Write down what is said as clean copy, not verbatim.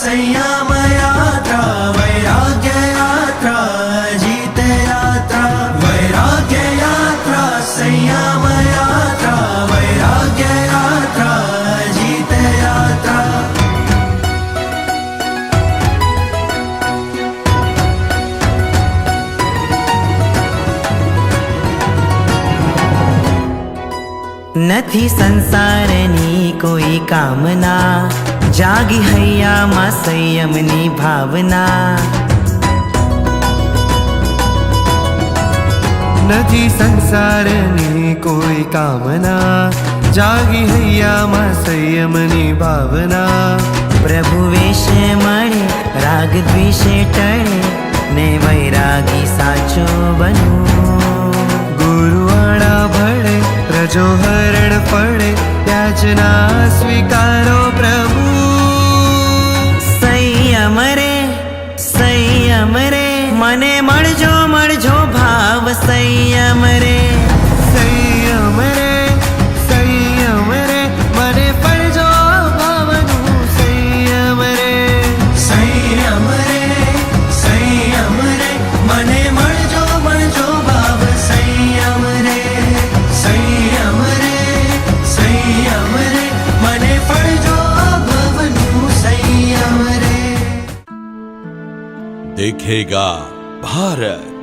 संयम यात्रा वैराग्य यात्रा जीत यात्रा वैराग्य यात्रा संयम यात्रा वैराग्य यात्रा जीत यात्रा નથી સંસારની કોઈ કામના જાગી હૈયામાં સંયમની ભાવના નથી સંસારની કોઈ કામના જાગી હૈયામાં સંયમની ભાવના પ્રભુ વેશે મળે રાગ દ્વેષે ટળે ને વૈરાગી સાચો બનવું ગુરુવાળા ભળે રજો હરણ પડે યાચના સ્વીકારો પ્રભુ સંયમ રે મને મળજો મળજો ભાવ સંયમ રે સંયમ રે મને પડજો ભાવનું સંયમ રે संयम रे मने मळजो मळजो भाव संयम रे मने फळजो भवनु संयम रे देखेगा भारत।